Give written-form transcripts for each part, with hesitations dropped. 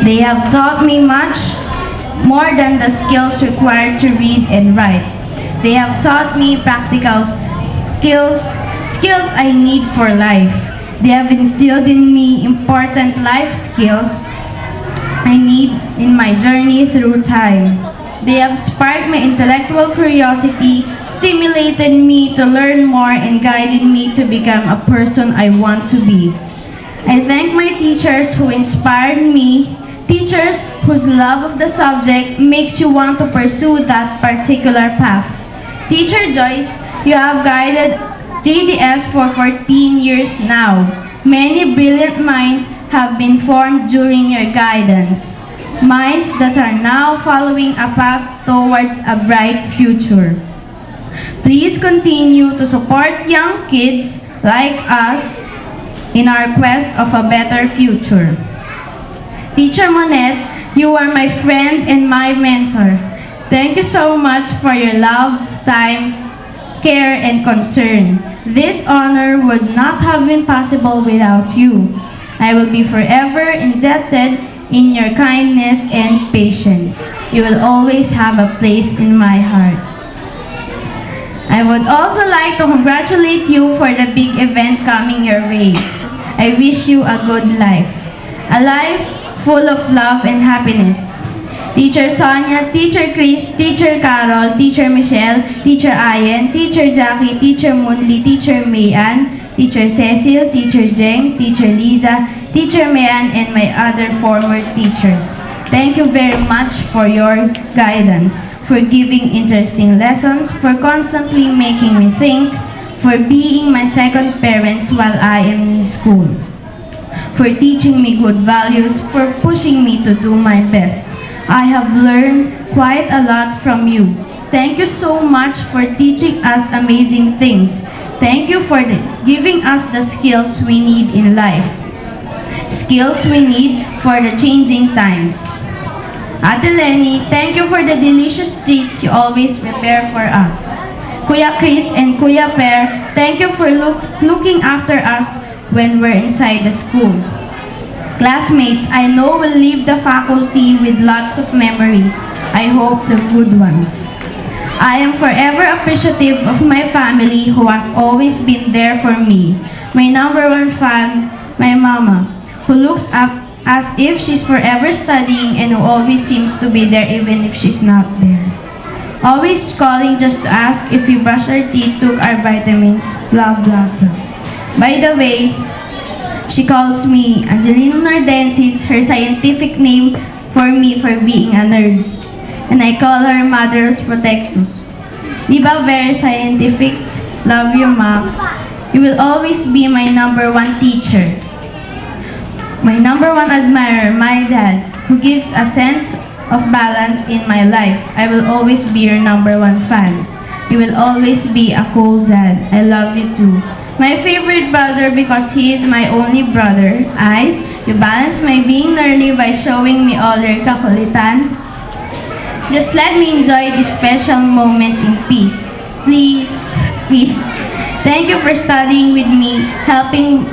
They have taught me much more than the skills required to read and write. They have taught me practical skills I need for life. They have instilled in me important life skills I need in my journey through time. They have sparked my intellectual curiosity, stimulated me to learn more, and guided me to become a person I want to be. I thank my teachers who inspired me, teachers whose love of the subject makes you want to pursue that particular path. Teacher Joyce, you have guided JDS for 14 years now. Many brilliant minds have been formed during your guidance. Minds that are now following a path towards a bright future. Please continue to support young kids like us in our quest of a better future. Teacher Monette, you are my friend and my mentor. Thank you so much for your love, time, care, and concern. This honor would not have been possible without you. I will be forever indebted in your kindness and patience. You will always have a place in my heart. I would also like to congratulate you for the big event coming your way. I wish you a good life. A life full of love and happiness. Teacher Sonia, Teacher Chris, Teacher Carol, Teacher Michelle, Teacher Ayen, Teacher Jackie, Teacher Munli, Teacher Mayan, Teacher Cecil, Teacher Jeng, Teacher Liza, Teacher Mayan, and my other former teachers. Thank you very much for your guidance, for giving interesting lessons, for constantly making me think, for being my second parents while I am in school, for teaching me good values, for pushing me to do my best. I have learned quite a lot from you. Thank you so much for teaching us amazing things. Thank you for giving us the skills we need in life. Skills we need for the changing times. Ate Lenny, thank you for the delicious treats you always prepare for us. Kuya Chris and Kuya Per, thank you for looking after us when we're inside the school. Classmates, I know will leave the faculty with lots of memories. I hope the good ones. I am forever appreciative of my family who has always been there for me. My number one fan, my mama, who looks up as if she's forever studying and who always seems to be there even if she's not there. Always calling just to ask if we brush our teeth, took our vitamins, blah blah blah. By the way, she calls me Angelina Nardensis, her scientific name for me for being a nerd. And I call her Mother's Protectus. Di ba very scientific? Love you, Ma. You will always be my number one teacher. My number one admirer, my dad, who gives a sense of balance in my life. I will always be your number one fan. You will always be a cool dad. I love you too. My favorite brother because he is my only brother. You balance my being nerdy by showing me all your kakulitan. Just let me enjoy this special moment in peace. Please, please. Thank you for studying with me, helping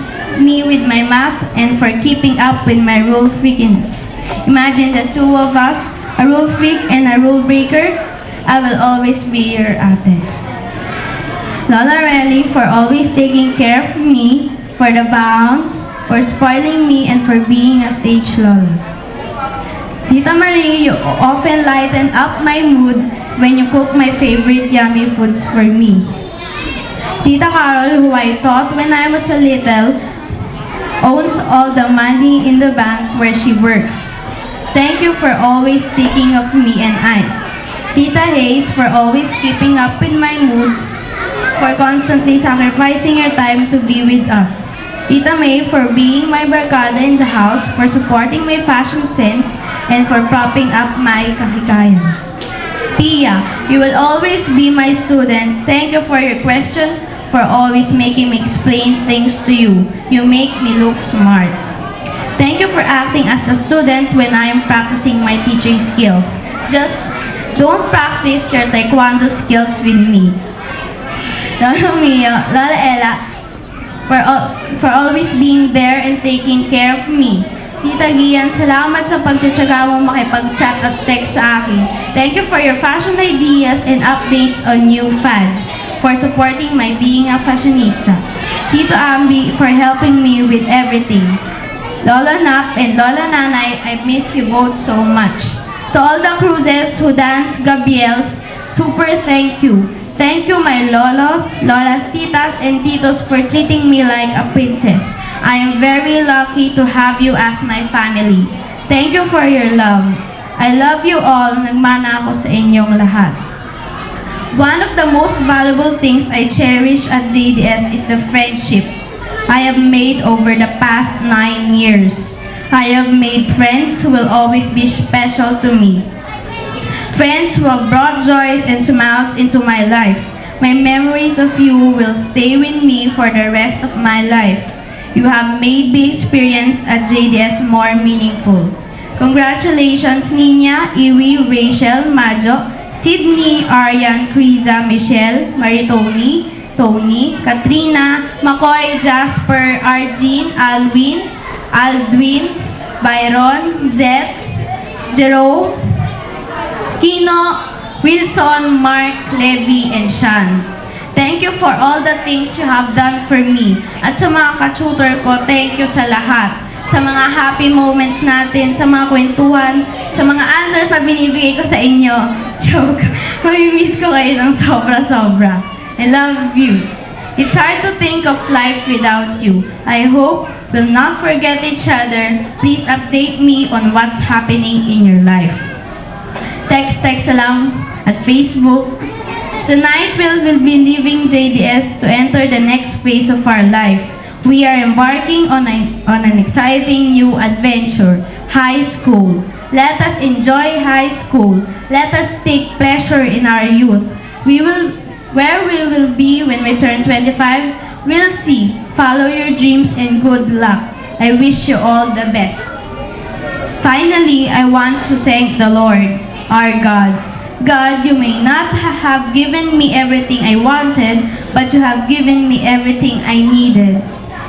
me with my math, and for keeping up with my rule freakiness. Imagine the two of us, a rule freak and a rule breaker. I will always be your ate. Lola Relly for always taking care of me, for the bounce, for spoiling me, and for being a stage Lola. Tita Marie, you often lighten up my mood when you cook my favorite yummy foods for me. Tita Carol, who I taught when I was a little, owns all the money in the bank where she works. Thank you for always thinking of me and I. Tita Hayes for always keeping up with my mood, for constantly sacrificing your time to be with us. Tita May for being my barkada in the house, for supporting my fashion sense, and for propping up my kahikayan. Tia, you will always be my student. Thank you for your questions, for always making me explain things to you. You make me look smart. Thank you for acting as a student when I am practicing my teaching skills. Just don't practice your taekwondo skills with me. Lola Mio, Lola Ella, for always being there and taking care of me, Tita Gian, salamat sa pagtsatsaga mong makipag-chat at text sa akin. Thank you for your fashion ideas and updates on new fads, for supporting my being a fashionista. Tito Ambi, for helping me with everything. Lola Nap and Lola Nanay, I miss you both so much. To all the cruises who dance Gabriels, super thank you. Thank you my lolos, lolas, titas, and titos for treating me like a princess. I am very lucky to have you as my family. Thank you for your love. I love you all. Nagmana ako sa inyong lahat. One of the most valuable things I cherish at JDS is the friendship I have made over the past 9 years. I have made friends who will always be special to me. Friends who have brought joys and smiles into my life. My memories of you will stay with me for the rest of my life. You have made the experience at JDS more meaningful. Congratulations, Nina, Iwi, Rachel, Majo, Sydney, Aryan, Criza, Michelle, Maritoni, Tony, Katrina, McCoy, Jasper, Arjin, Alwin, Aldwin, Byron, Zeth, Jerome, Kino, Wilson, Mark, Levy, and Sean. Thank you for all the things you have done for me. At sa mga ka-tutor ko, thank you sa lahat. Sa mga happy moments natin, sa mga kwentuhan, sa mga answers na binibigay ko sa inyo. Joke. Mamimiss ko kayo ng sobra-sobra. I love you. It's hard to think of life without you. I hope we'll not forget each other. Please update me on what's happening in your life. Text lang at Facebook. Tonight we'll be leaving JDS to enter the next phase of our life. We are embarking on an exciting new adventure, high school. Let us enjoy high school. Let us take pleasure in our youth. Where we will be when we turn 25, we'll see. Follow your dreams and good luck. I wish you all the best. Finally, I want to thank the Lord, our God. God, you may not have given me everything I wanted, but you have given me everything I needed.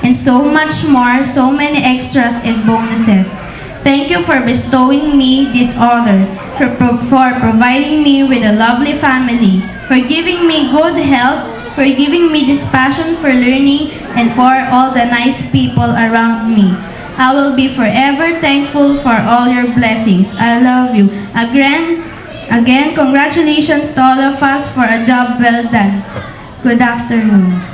And so much more, so many extras and bonuses. Thank you for bestowing me this honor, for providing me with a lovely family, for giving me good health, for giving me this passion for learning, and for all the nice people around me. I will be forever thankful for all your blessings. I love you. Again, congratulations to all of us for a job well done. Good afternoon.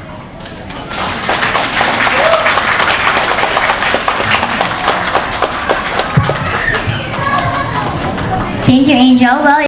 Thank you, Angel. Well,